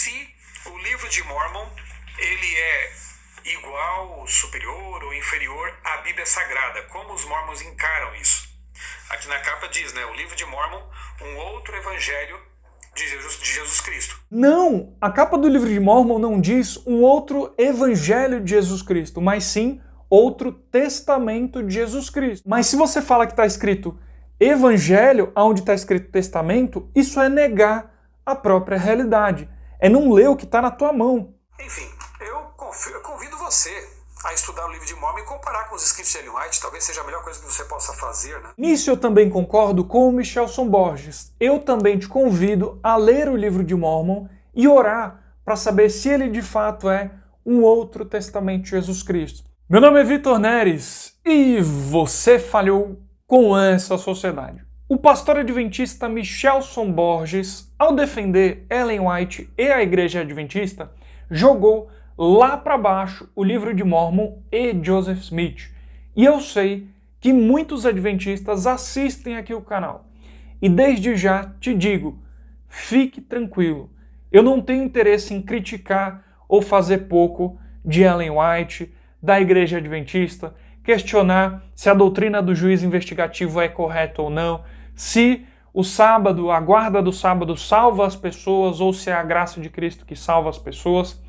se o livro de Mórmon ele é igual, superior ou inferior à Bíblia Sagrada, como os mormons encaram isso. Aqui na capa diz, né, o livro de Mórmon, um outro evangelho de Jesus Cristo. Não, a capa do livro de Mórmon não diz um outro evangelho de Jesus Cristo, mas sim outro testamento de Jesus Cristo. Mas se você fala que está escrito evangelho, onde está escrito testamento, isso é negar a própria realidade. É não ler o que está na tua mão. Enfim, eu convido você a estudar o livro de Mórmon e comparar com os escritos de Ellen White. Talvez seja a melhor coisa que você possa fazer, né? Nisso eu também concordo com o Michelson Borges. Eu também te convido a ler o livro de Mórmon e orar para saber se ele de fato é um outro testamento de Jesus Cristo. Meu nome é Vitor Neres e você falhou com essa sociedade. O pastor adventista Michelson Borges, ao defender Ellen White e a Igreja Adventista, jogou lá para baixo o livro de Mórmon e Joseph Smith. E eu sei que muitos adventistas assistem aqui o canal. E desde já te digo, fique tranquilo. Eu não tenho interesse em criticar ou fazer pouco de Ellen White, da Igreja Adventista, questionar se a doutrina do juiz investigativo é correta ou não, se o sábado, a guarda do sábado salva as pessoas ou se é a graça de Cristo que salva as pessoas.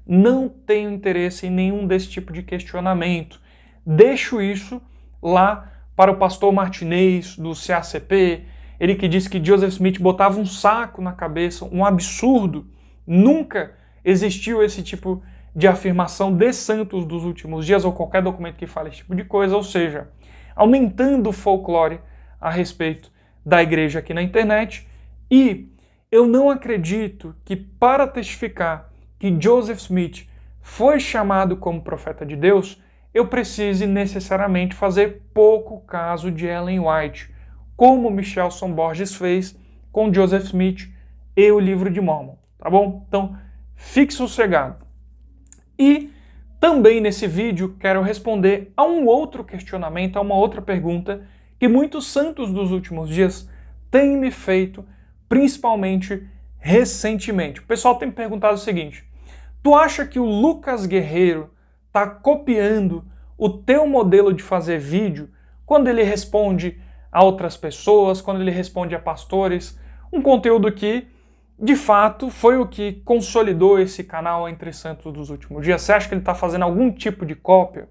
Não tenho interesse em nenhum desse tipo de questionamento. Deixo isso lá para o pastor Martinez, do CACP, ele que disse que Joseph Smith botava um saco na cabeça, um absurdo. Nunca existiu esse tipo de afirmação de santos dos últimos dias, ou qualquer documento que fale esse tipo de coisa, ou seja, aumentando o folclore a respeito da igreja aqui na internet. E eu não acredito que para testificar que Joseph Smith foi chamado como profeta de Deus, eu precise necessariamente fazer pouco caso de Ellen White, como Michelson Borges fez com Joseph Smith e o livro de Mórmon, tá bom? Então, fique sossegado. E também nesse vídeo quero responder a um outro questionamento, a uma outra pergunta que muitos santos dos últimos dias têm me feito, principalmente recentemente. O pessoal tem me perguntado o seguinte: tu acha que o Lucas Guerreiro está copiando o teu modelo de fazer vídeo quando ele responde a outras pessoas, quando ele responde a pastores? Um conteúdo que, de fato, foi o que consolidou esse canal entre santos dos últimos dias. Você acha que ele está fazendo algum tipo de cópia?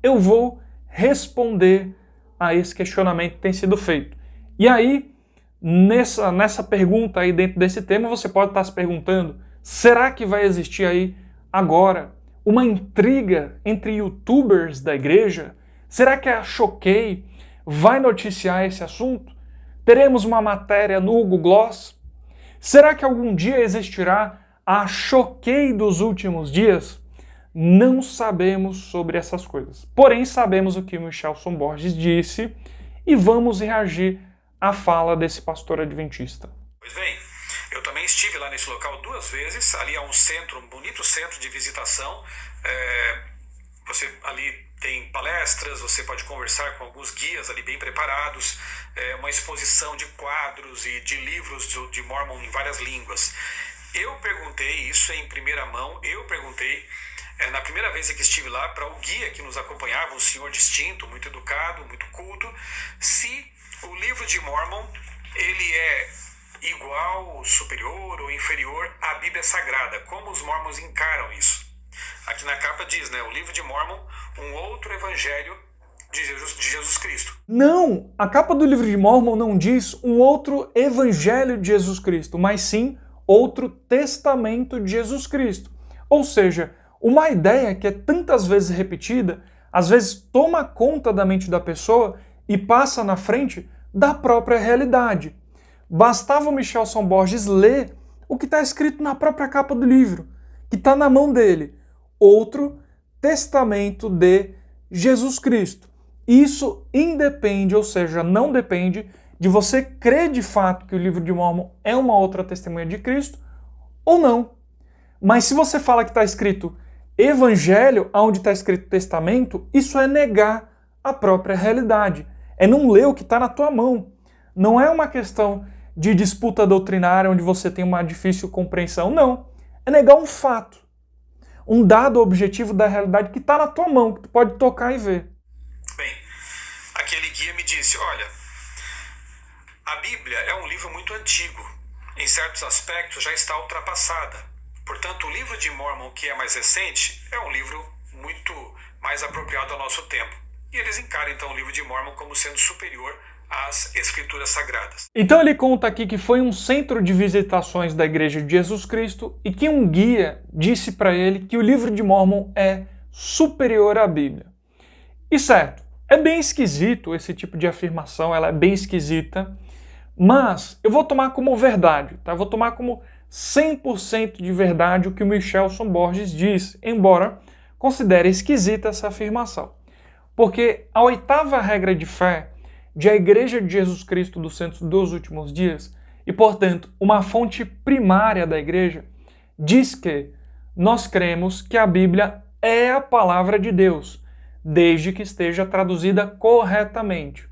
Eu vou responder a esse questionamento que tem sido feito. E aí, nessa pergunta aí dentro desse tema, você pode estar se perguntando: será que vai existir aí agora uma intriga entre youtubers da igreja? Será que a Choquei vai noticiar esse assunto? Teremos uma matéria no Google Gloss? Será que algum dia existirá a Choquei dos últimos dias? Não sabemos sobre essas coisas. Porém, sabemos o que o Michelson Borges disse e vamos reagir à fala desse pastor adventista. Pois bem, eu também estive lá nesse local 2 vezes. Ali é um centro, um bonito centro de visitação. Você ali tem palestras, você pode conversar com alguns guias ali bem preparados, uma exposição de quadros e de livros de Mórmon em várias línguas. Eu perguntei isso em primeira mão, na primeira vez que estive lá, para o guia que nos acompanhava, um senhor distinto, muito educado, muito culto, se o livro de Mórmon ele é igual, superior ou inferior à Bíblia Sagrada, como os mormons encaram isso. Aqui na capa diz, né, o livro de Mórmon, um outro evangelho de Jesus Cristo. Não, a capa do livro de Mórmon não diz um outro evangelho de Jesus Cristo, mas sim outro testamento de Jesus Cristo. Ou seja, uma ideia que é tantas vezes repetida, às vezes toma conta da mente da pessoa e passa na frente da própria realidade. Bastava o Michelson Borges ler o que está escrito na própria capa do livro, que está na mão dele. Outro testamento de Jesus Cristo. Isso independe, ou seja, não depende de você crer de fato que o livro de Mórmon é uma outra testemunha de Cristo ou não. Mas se você fala que está escrito evangelho, onde está escrito testamento, isso é negar a própria realidade. É não ler o que está na tua mão. Não é uma questão de disputa doutrinária onde você tem uma difícil compreensão, não. é negar um fato, um dado objetivo da realidade que está na tua mão, que tu pode tocar e ver. Bem, aquele guia me disse, olha, a Bíblia é um livro muito antigo, em certos aspectos já está ultrapassada. Portanto, o livro de Mórmon, que é mais recente, é um livro muito mais apropriado ao nosso tempo. E eles encaram então o livro de Mórmon como sendo superior às escrituras sagradas. Então ele conta aqui que foi um centro de visitações da Igreja de Jesus Cristo e que um guia disse para ele que o livro de Mórmon é superior à Bíblia. E certo, é bem esquisito esse tipo de afirmação, ela é bem esquisita, mas eu vou tomar como verdade, tá? Eu vou tomar como 100% de verdade o que o Michelson Borges diz, embora considere esquisita essa afirmação. Porque a 8ª regra de fé de a Igreja de Jesus Cristo dos Santos dos Últimos Dias, e portanto uma fonte primária da Igreja, diz que nós cremos que a Bíblia é a palavra de Deus, desde que esteja traduzida corretamente.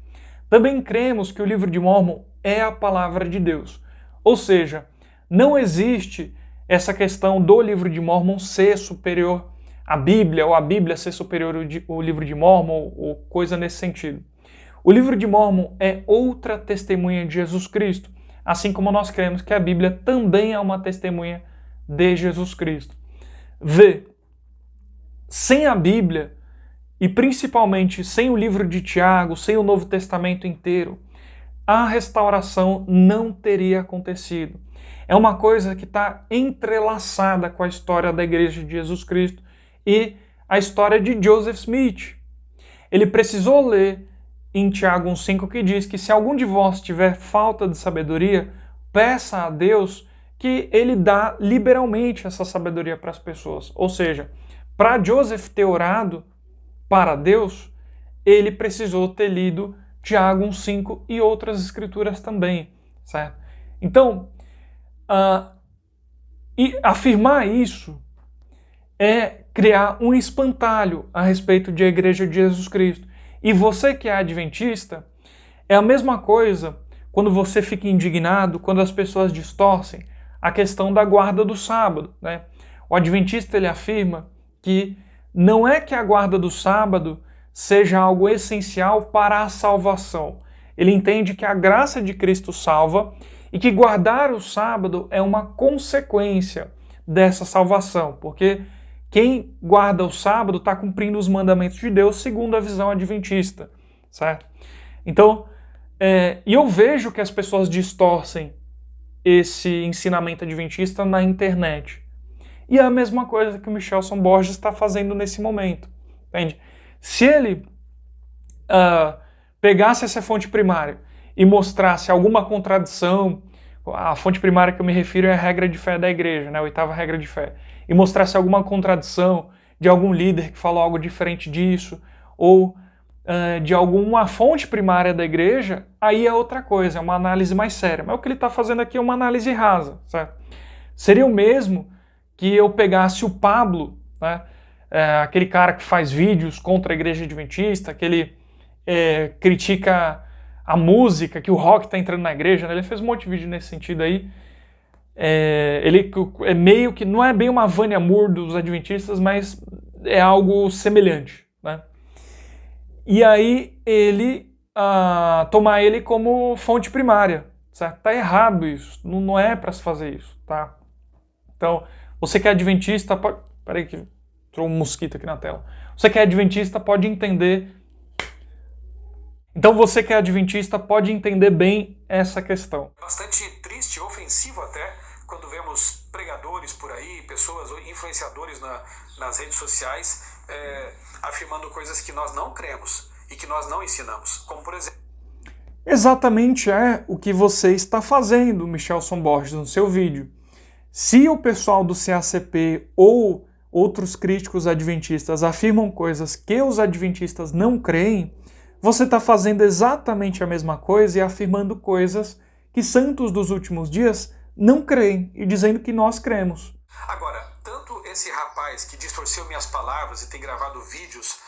Também cremos que o livro de Mórmon é a palavra de Deus, ou seja, não existe essa questão do livro de Mórmon ser superior à Bíblia, ou a Bíblia ser superior ao livro de Mórmon, ou coisa nesse sentido. O livro de Mórmon é outra testemunha de Jesus Cristo, assim como nós cremos que a Bíblia também é uma testemunha de Jesus Cristo. Vê, sem a Bíblia, e principalmente sem o livro de Tiago, sem o Novo Testamento inteiro, a restauração não teria acontecido. É uma coisa que está entrelaçada com a história da Igreja de Jesus Cristo e a história de Joseph Smith. Ele precisou ler em Tiago 1,5 que diz que se algum de vós tiver falta de sabedoria, peça a Deus que ele dá liberalmente essa sabedoria para as pessoas. Ou seja, para Joseph ter orado para Deus, ele precisou ter lido Tiago 1,5 e outras escrituras também, certo? Então, e afirmar isso é criar um espantalho a respeito da Igreja de Jesus Cristo. E você que é adventista, é a mesma coisa quando você fica indignado, quando as pessoas distorcem a questão da guarda do sábado, né? O adventista ele afirma que não é que a guarda do sábado seja algo essencial para a salvação. Ele entende que a graça de Cristo salva e que guardar o sábado é uma consequência dessa salvação, porque quem guarda o sábado está cumprindo os mandamentos de Deus segundo a visão adventista, certo? Então, e eu vejo que as pessoas distorcem esse ensinamento adventista na internet. E é a mesma coisa que o Michelson Borges está fazendo nesse momento, entende? Se ele pegasse essa fonte primária e mostrasse alguma contradição, a fonte primária que eu me refiro é a regra de fé da igreja, né, a 8ª regra de fé, e mostrasse alguma contradição de algum líder que falou algo diferente disso, ou de alguma fonte primária da igreja, aí é outra coisa, é uma análise mais séria. Mas o que ele está fazendo aqui é uma análise rasa, certo? Seria o mesmo que eu pegasse o Pablo, né, aquele cara que faz vídeos contra a igreja adventista, que ele critica a música, que o rock está entrando na igreja, né? Ele fez um monte de vídeo nesse sentido aí. Ele é meio que, não é bem uma Vânia Moore dos adventistas, mas é algo semelhante, né? E aí ele tomar ele como fonte primária, certo? Tá errado isso, não é para se fazer isso, tá? Então, você que é adventista, pode... Peraí que entrou um mosquito aqui na tela. Você que é adventista pode entender... Então você que é adventista pode entender bem essa questão. Bastante triste, ofensivo até, quando vemos pregadores por aí, pessoas, influenciadores nas redes sociais, afirmando coisas que nós não cremos e que nós não ensinamos, como por exemplo... Exatamente é o que você está fazendo, Michelson Borges, no seu vídeo. Se o pessoal do CACP ou outros críticos adventistas afirmam coisas que os adventistas não creem, você está fazendo exatamente a mesma coisa e afirmando coisas que santos dos últimos dias não creem e dizendo que nós cremos. Agora, tanto esse rapaz que distorceu minhas palavras e tem gravado vídeos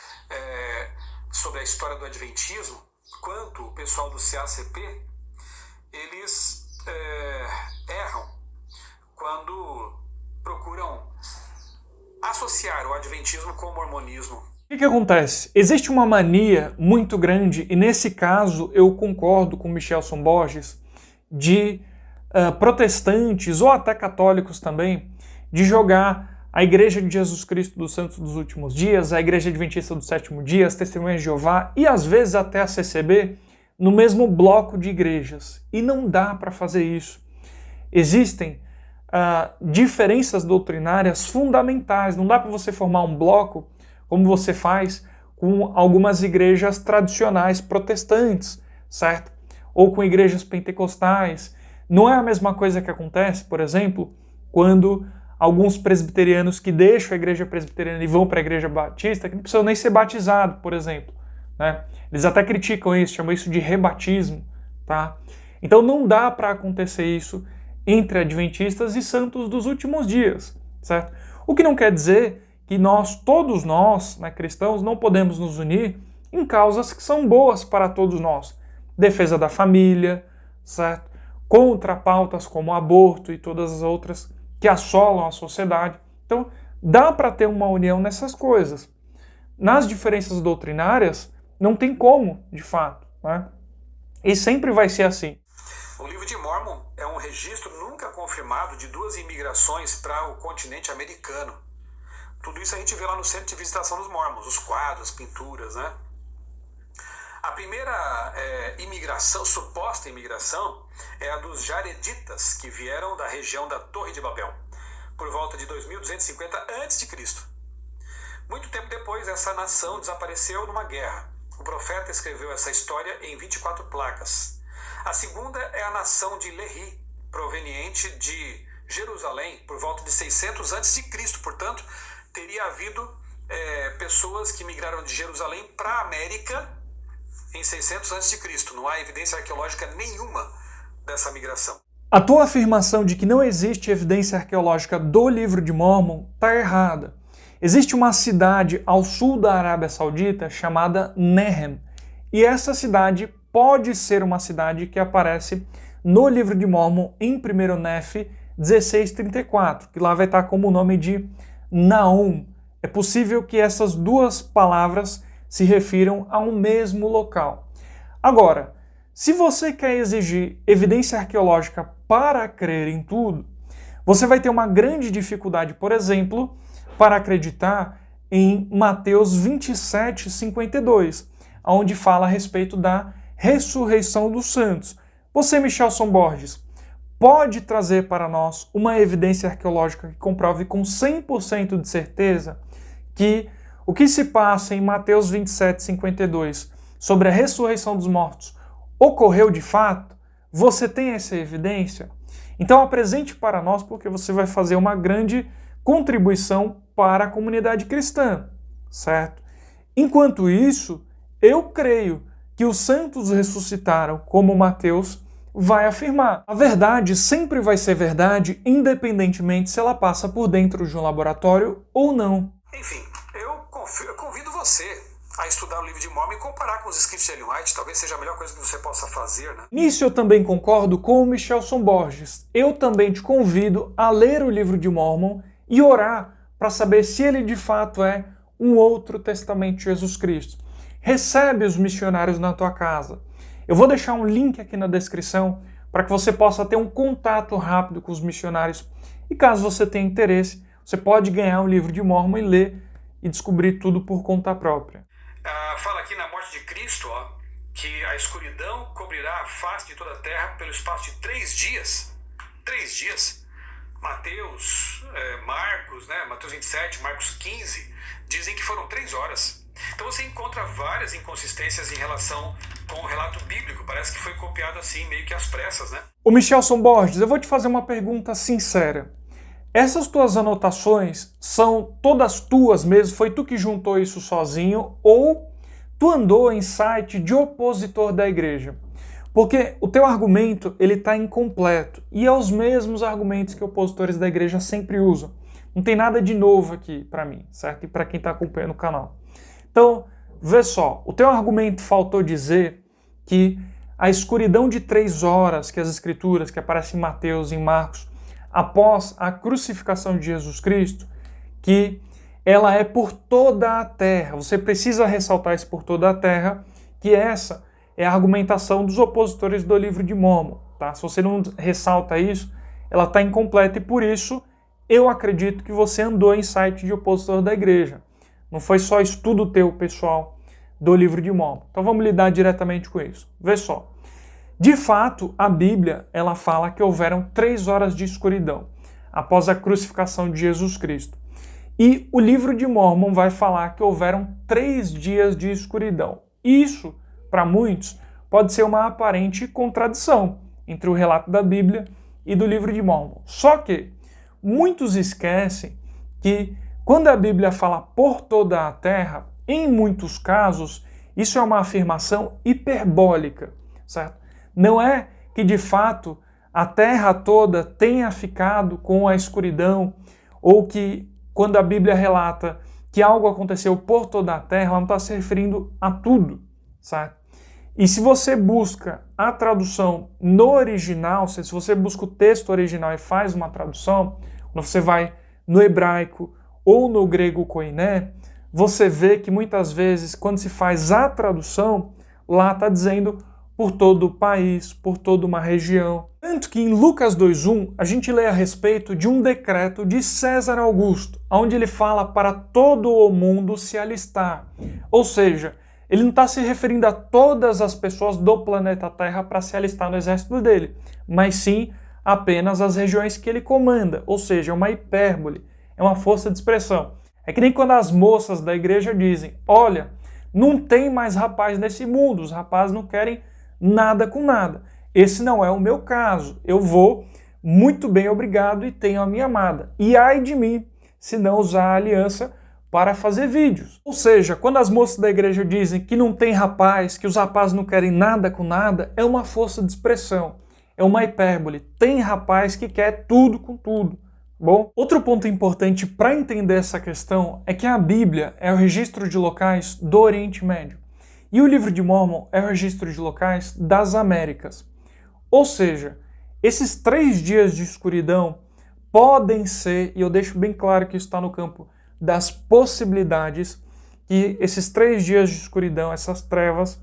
sobre a história do adventismo, quanto o pessoal do CACP, eles erram quando procuram associar o adventismo com o mormonismo. O que acontece? Existe uma mania muito grande, e nesse caso eu concordo com Michelson Borges, de protestantes ou até católicos também, de jogar a Igreja de Jesus Cristo dos Santos dos Últimos Dias, a Igreja Adventista do Sétimo Dia, as Testemunhas de Jeová e às vezes até a CCB no mesmo bloco de igrejas. E não dá para fazer isso. Existem diferenças doutrinárias fundamentais. Não dá para você formar um bloco como você faz com algumas igrejas tradicionais protestantes, certo? Ou com igrejas pentecostais. Não é a mesma coisa que acontece, por exemplo, quando alguns presbiterianos que deixam a igreja presbiteriana e vão para a igreja batista, que não precisam nem ser batizados, por exemplo, né? Eles até criticam isso, chamam isso de rebatismo, tá? Então não dá para acontecer isso entre adventistas e santos dos últimos dias, certo? O que não quer dizer que todos nós, né, cristãos, não podemos nos unir em causas que são boas para todos nós. Defesa da família, certo? Contra pautas como aborto e todas as outras que assolam a sociedade. Então, dá para ter uma união nessas coisas. Nas diferenças doutrinárias, não tem como, de fato, né? E sempre vai ser assim. O livro de Mórmon é um registro nunca confirmado de duas imigrações para o continente americano. Tudo isso a gente vê lá no Centro de Visitação dos Mórmons, os quadros, pinturas, né? A primeira imigração, suposta imigração, é a dos Jareditas, que vieram da região da Torre de Babel, por volta de 2250 a.C. Muito tempo depois, essa nação desapareceu numa guerra. O profeta escreveu essa história em 24 placas. A segunda é a nação de Lehi, proveniente de Jerusalém, por volta de 600 a.C., portanto, teria havido pessoas que migraram de Jerusalém para a América em 600 a.C. Não há evidência arqueológica nenhuma dessa migração. A tua afirmação de que não existe evidência arqueológica do livro de Mórmon está errada. Existe uma cidade ao sul da Arábia Saudita chamada Nehem, e essa cidade pode ser uma cidade que aparece no livro de Mórmon em 1 Nefe 16:34, que lá vai estar como o nome de Naum. É possível que essas duas palavras se refiram ao mesmo local. Agora, se você quer exigir evidência arqueológica para crer em tudo, você vai ter uma grande dificuldade, por exemplo, para acreditar em Mateus 27:52, onde fala a respeito da ressurreição dos santos. Você, Michelson Borges, pode trazer para nós uma evidência arqueológica que comprove com 100% de certeza que o que se passa em Mateus 27:52 sobre a ressurreição dos mortos ocorreu de fato? Você tem essa evidência? Então apresente para nós, porque você vai fazer uma grande contribuição para a comunidade cristã, certo? Enquanto isso, eu creio que os santos ressuscitaram, como Mateus vai afirmar. A verdade sempre vai ser verdade, independentemente se ela passa por dentro de um laboratório ou não. Enfim, eu convido você a estudar o livro de Mórmon e comparar com os escritos de Ellen White. Talvez seja a melhor coisa que você possa fazer, né? Nisso eu também concordo com o Michelson Borges. Eu também te convido a ler o livro de Mórmon e orar para saber se ele de fato é um outro testamento de Jesus Cristo. Recebe os missionários na tua casa. Eu vou deixar um link aqui na descrição para que você possa ter um contato rápido com os missionários. E caso você tenha interesse, você pode ganhar um livro de Mórmon e ler e descobrir tudo por conta própria. Fala aqui na morte de Cristo, que a escuridão cobrirá a face de toda a terra pelo espaço de 3 dias. 3 dias. Mateus, Marcos, né? Mateus 27, Marcos 15, dizem que foram 3 horas. Então você encontra várias inconsistências em relação com o relato bíblico. Parece que foi copiado assim, meio que às pressas, né? Ô Michelson Borges, eu vou te fazer uma pergunta sincera. Essas tuas anotações são todas tuas mesmo? Foi tu que juntou isso sozinho? Ou tu andou em site de opositor da igreja? Porque o teu argumento ele está incompleto. E é os mesmos argumentos que opositores da igreja sempre usam. Não tem nada de novo aqui para mim, certo? E para quem está acompanhando o canal. Então, vê só. O teu argumento faltou dizer que a escuridão de 3 horas que as escrituras, que aparecem em Mateus e em Marcos, após a crucificação de Jesus Cristo, que ela é por toda a terra. Você precisa ressaltar isso por toda a terra, que essa é a argumentação dos opositores do livro de Mórmon. Tá? Se você não ressalta isso, ela está incompleta e por isso eu acredito que você andou em site de opositor da igreja. Não foi só estudo teu, pessoal, do livro de Mórmon. Então vamos lidar diretamente com isso. Vê só. De fato, a Bíblia ela fala que houveram 3 horas de escuridão após a crucificação de Jesus Cristo. E o livro de Mórmon vai falar que houveram 3 dias de escuridão. Isso, para muitos, pode ser uma aparente contradição entre o relato da Bíblia e do livro de Mórmon. Só que muitos esquecem que quando a Bíblia fala por toda a terra, em muitos casos, isso é uma afirmação hiperbólica, certo? Não é que de fato a terra toda tenha ficado com a escuridão, ou que quando a Bíblia relata que algo aconteceu por toda a terra, ela não está se referindo a tudo, certo? E se você busca a tradução no original, se você busca o texto original e faz uma tradução, quando você vai no hebraico ou no grego koiné, você vê que muitas vezes, quando se faz a tradução, lá está dizendo por todo o país, por toda uma região. Tanto que em Lucas 2:1, a gente lê a respeito de um decreto de César Augusto, onde ele fala para todo o mundo se alistar. Ou seja, ele não está se referindo a todas as pessoas do planeta Terra para se alistar no exército dele, mas sim apenas as regiões que ele comanda. Ou seja, é uma hipérbole, é uma força de expressão. É que nem quando as moças da igreja dizem, olha, não tem mais rapaz nesse mundo, os rapazes não querem nada com nada. Esse não é o meu caso. Eu vou muito bem, obrigado, e tenho a minha amada. E ai de mim, se não usar a aliança para fazer vídeos. Ou seja, quando as moças da igreja dizem que não tem rapaz, que os rapazes não querem nada com nada, é uma força de expressão, é uma hipérbole. Tem rapaz que quer tudo com tudo. Bom, outro ponto importante para entender essa questão é que a Bíblia é o registro de locais do Oriente Médio e o livro de Mórmon é o registro de locais das Américas. Ou seja, esses 3 dias de escuridão podem ser, e eu deixo bem claro que isso está no campo das possibilidades, que esses 3 dias de escuridão, essas trevas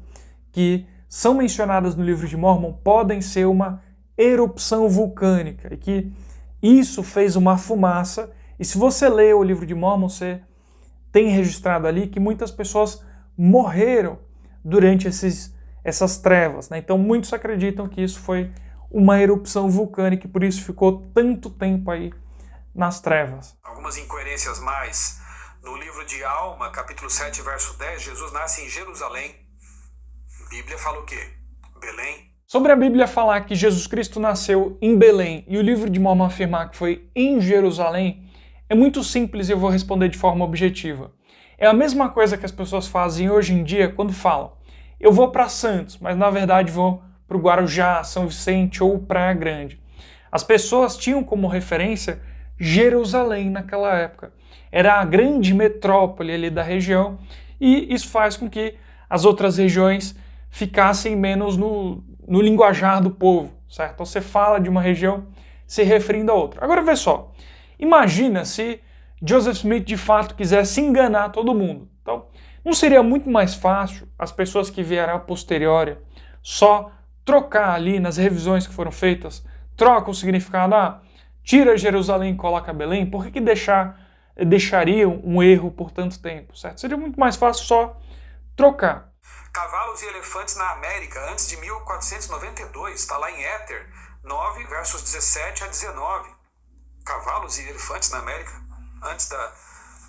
que são mencionadas no livro de Mórmon, podem ser uma erupção vulcânica e que isso fez uma fumaça. E se você lê o livro de Mórmon, você tem registrado ali que muitas pessoas morreram durante essas trevas, né? Então muitos acreditam que isso foi uma erupção vulcânica e por isso ficou tanto tempo aí nas trevas. Algumas incoerências mais. No livro de Alma, capítulo 7, verso 10, Jesus nasce em Jerusalém. A Bíblia fala o quê? Belém. Sobre a Bíblia falar que Jesus Cristo nasceu em Belém e o livro de Mórmon afirmar que foi em Jerusalém, é muito simples e eu vou responder de forma objetiva. É a mesma coisa que as pessoas fazem hoje em dia quando falam eu vou para Santos, mas na verdade vou para o Guarujá, São Vicente ou Praia Grande. As pessoas tinham como referência Jerusalém naquela época. Era a grande metrópole ali da região e isso faz com que as outras regiões ficassem menos no linguajar do povo, certo? Então você fala de uma região se referindo a outra. Agora vê só, imagina se Joseph Smith de fato quisesse enganar todo mundo. Então, não seria muito mais fácil as pessoas que vieram a posteriori só trocar ali nas revisões que foram feitas, troca o significado, tira Jerusalém e coloca Belém? Por que deixariam um erro por tanto tempo, certo? Seria muito mais fácil só trocar. Cavalos e elefantes na América, antes de 1492, está lá em Éter 9, versos 17 a 19. Cavalos e elefantes na América, antes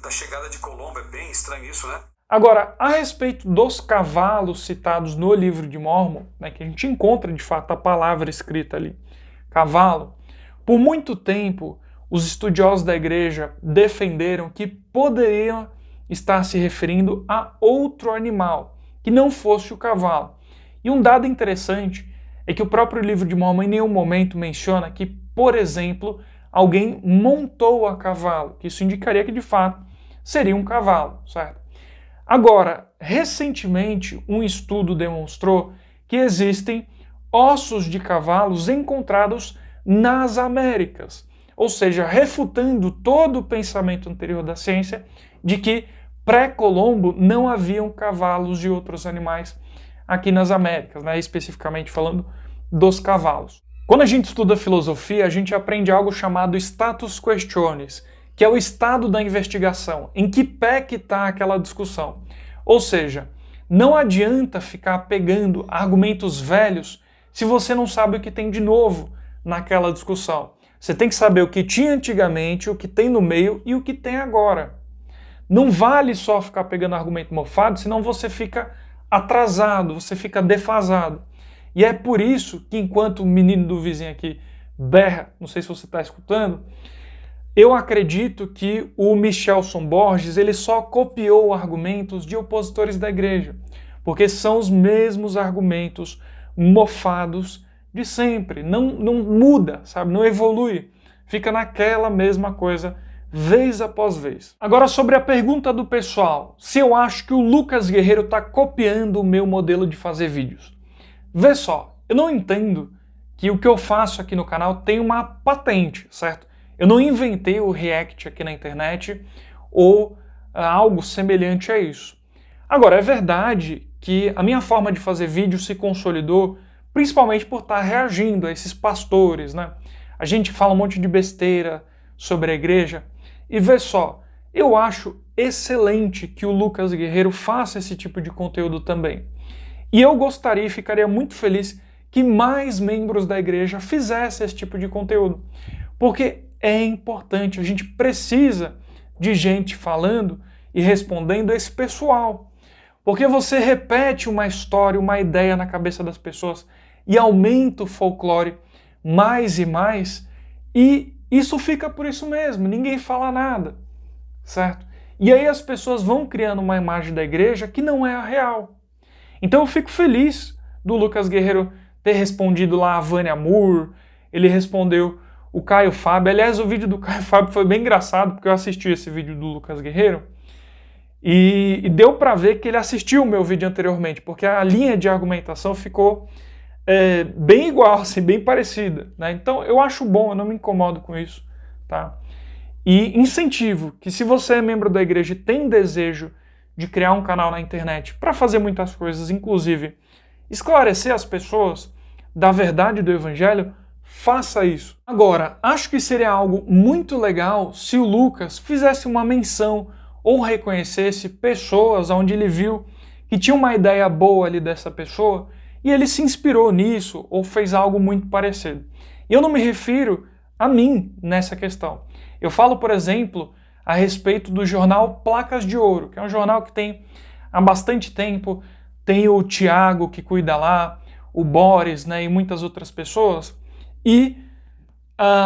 da chegada de Colombo, é bem estranho isso, né? Agora, a respeito dos cavalos citados no livro de Mórmon, né, que a gente encontra de fato a palavra escrita ali, cavalo, por muito tempo os estudiosos da igreja defenderam que poderiam estar se referindo a outro animal, que não fosse o cavalo. E um dado interessante é que o próprio livro de Mórmon em nenhum momento menciona que, por exemplo, alguém montou a cavalo, que isso indicaria que de fato seria um cavalo, certo? Agora, recentemente um estudo demonstrou que existem ossos de cavalos encontrados nas Américas. ou seja, refutando todo o pensamento anterior da ciência de que pré-Colombo não haviam cavalos e outros animais aqui nas Américas, né? Especificamente falando dos cavalos. Quando a gente estuda filosofia, a gente aprende algo chamado status questionis, que é o estado da investigação, em que pé que está aquela discussão. Ou seja, não adianta ficar pegando argumentos velhos se você não sabe o que tem de novo naquela discussão. Você tem que saber o que tinha antigamente, o que tem no meio e o que tem agora. Não vale só ficar pegando argumento mofado, senão você fica atrasado, você fica defasado. E é por isso que enquanto o menino do vizinho aqui berra, não sei se você está escutando, eu acredito que o Michelson Borges ele só copiou argumentos de opositores da igreja, porque são os mesmos argumentos mofados de sempre, não muda, sabe? Não evolui, fica naquela mesma coisa vez após vez. Agora sobre a pergunta do pessoal, se eu acho que o Lucas Guerreiro está copiando o meu modelo de fazer vídeos. Vê só, eu não entendo que o que eu faço aqui no canal tem uma patente, certo? Eu não inventei o React aqui na internet ou algo semelhante a isso. Agora, é verdade que a minha forma de fazer vídeo se consolidou principalmente por estar reagindo a esses pastores, né? A gente fala um monte de besteira sobre a igreja e vê só, eu acho excelente que o Lucas Guerreiro faça esse tipo de conteúdo também. E eu gostaria e ficaria muito feliz que mais membros da igreja fizessem esse tipo de conteúdo. Porque é importante, a gente precisa de gente falando e respondendo a esse pessoal. Porque você repete uma história, uma ideia na cabeça das pessoas e aumenta o folclore mais e mais, e isso fica por isso mesmo, ninguém fala nada, certo? E aí as pessoas vão criando uma imagem da igreja que não é a real. Então eu fico feliz do Lucas Guerreiro ter respondido lá a Vânia Moore, ele respondeu o Caio Fábio. Aliás, o vídeo do Caio Fábio foi bem engraçado, porque eu assisti esse vídeo do Lucas Guerreiro e deu para ver que ele assistiu o meu vídeo anteriormente, porque a linha de argumentação ficou bem igual, assim, bem parecida, né? Então eu acho bom, eu não me incomodo com isso, tá? E incentivo que se você é membro da igreja e tem desejo de criar um canal na internet para fazer muitas coisas, inclusive esclarecer as pessoas da verdade do evangelho, faça isso. Agora, acho que seria algo muito legal se o Lucas fizesse uma menção ou reconhecesse pessoas onde ele viu que tinha uma ideia boa ali dessa pessoa e ele se inspirou nisso ou fez algo muito parecido. E eu não me refiro a mim nessa questão. Eu falo, por exemplo, a respeito do jornal Placas de Ouro, que é um jornal que tem há bastante tempo, tem o Tiago que cuida lá, o Boris, né, e muitas outras pessoas. E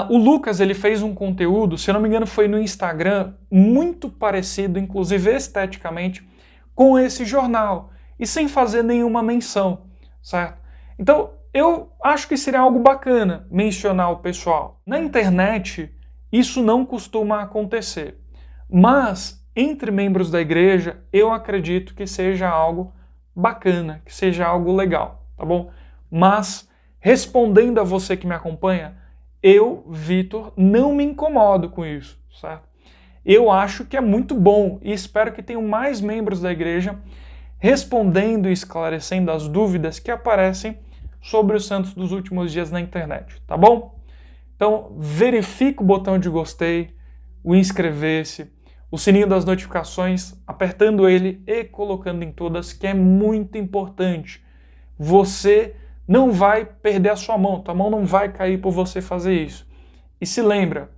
o Lucas ele fez um conteúdo, se eu não me engano foi no Instagram, muito parecido, inclusive esteticamente, com esse jornal, e sem fazer nenhuma menção, certo? Então, eu acho que seria algo bacana mencionar o pessoal. Na internet, isso não costuma acontecer, mas entre membros da igreja, eu acredito que seja algo bacana, que seja algo legal, tá bom? Mas, respondendo a você que me acompanha, eu, Vitor, não me incomodo com isso, certo? Eu acho que é muito bom e espero que tenham mais membros da igreja respondendo e esclarecendo as dúvidas que aparecem sobre os santos dos últimos dias na internet, tá bom? Então, verifique o botão de gostei, o inscrever-se, o sininho das notificações, apertando ele e colocando em todas, que é muito importante. Você não vai perder a sua mão não vai cair por você fazer isso. E se lembra,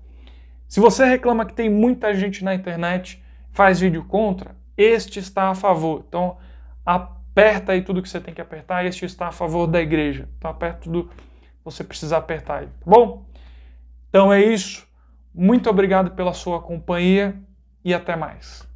se você reclama que tem muita gente na internet, faz vídeo contra, este está a favor. Então, aperta aí tudo que você tem que apertar, este está a favor da igreja. Então, aperta tudo que você precisa apertar aí, tá bom? Então é isso. Muito obrigado pela sua companhia e até mais.